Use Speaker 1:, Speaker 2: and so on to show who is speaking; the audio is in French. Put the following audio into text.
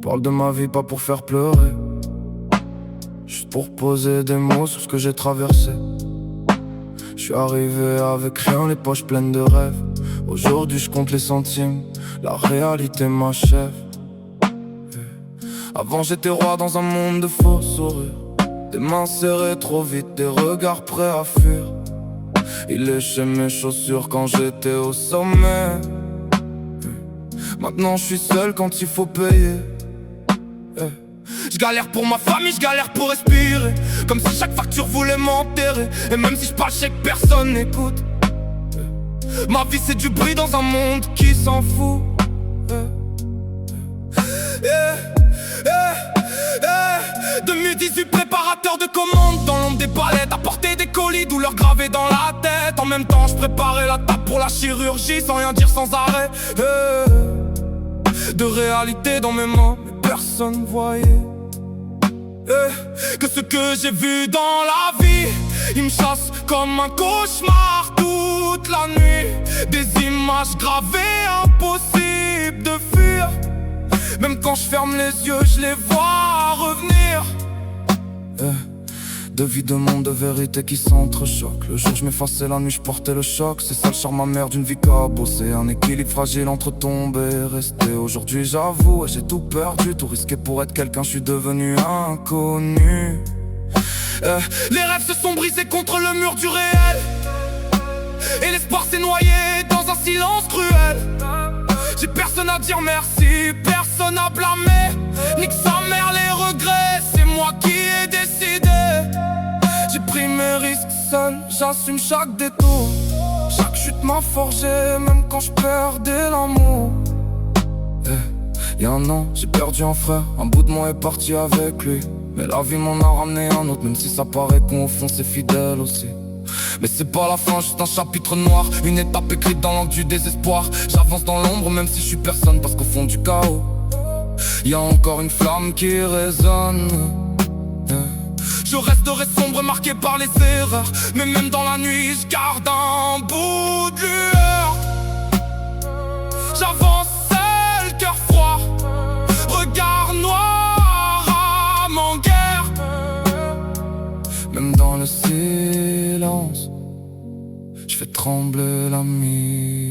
Speaker 1: parle de ma vie pas pour faire pleurer, juste pour poser des mots sur ce que j'ai traversé. Je suis arrivé avec rien, les poches pleines de rêves. Aujourd'hui je compte les centimes, la réalité m'achève. Avant j'étais roi dans un monde de faux sourires, des mains serrées trop vite, des regards prêts à fuir. Il léchait mes chaussures quand j'étais au sommet. Maintenant je suis seul quand il faut payer. Je galère pour ma famille, je galère pour respirer, comme si chaque facture voulait m'enterrer. Et même si je parle, je sais que personne n'écoute. Ma vie c'est du bruit dans un monde qui s'en fout. 2018 préparateur de commandes, dans l'ombre des palettes, apporter des colis, douleur gravée dans la tête. En même temps je préparais la table pour la chirurgie, sans rien dire, sans arrêt. De réalité dans mes mains, mais personne voyait. Que ce que j'ai vu dans la vie, il me chasse comme un cauchemar toute la nuit. Des images gravées, impossible de fuir. Même quand je ferme les yeux, je les vois revenir. De vie, de monde, de vérité qui s'entrechoquent. Le jour je m'effaçais, la nuit je portais le choc. C'est ça le charme amer d'une vie cabossée, un équilibre fragile entre tomber et rester. Aujourd'hui j'avoue, j'ai tout perdu, tout risqué pour être quelqu'un, je suis devenu inconnu. Les rêves se sont brisés contre le mur du réel, et l'espoir s'est noyé dans un silence cruel. J'ai personne à dire merci, personne à blâmer. Nique sa mère les regrets, c'est moi qui ai décidé. J'ai pris mes risques seul, j'assume chaque détour. Chaque chute m'a forgé, même quand je perdais l'amour. Il y a un an, j'ai perdu un frère, un bout de moi est parti avec lui. Mais la vie m'en a ramené un autre, même si ça paraît qu'au fond c'est fidèle aussi. Mais c'est pas la fin, juste un chapitre noir, une étape écrite dans l'encre du désespoir. J'avance dans l'ombre même si je suis personne, parce qu'au fond du chaos y a encore une flamme qui résonne. Je resterai sombre, marqué par les erreurs, mais même dans la nuit je garde un bout de lueur. J'avance seul, cœur froid, regard noir, âme en guerre. Même dans le silence, je fais trembler la mire.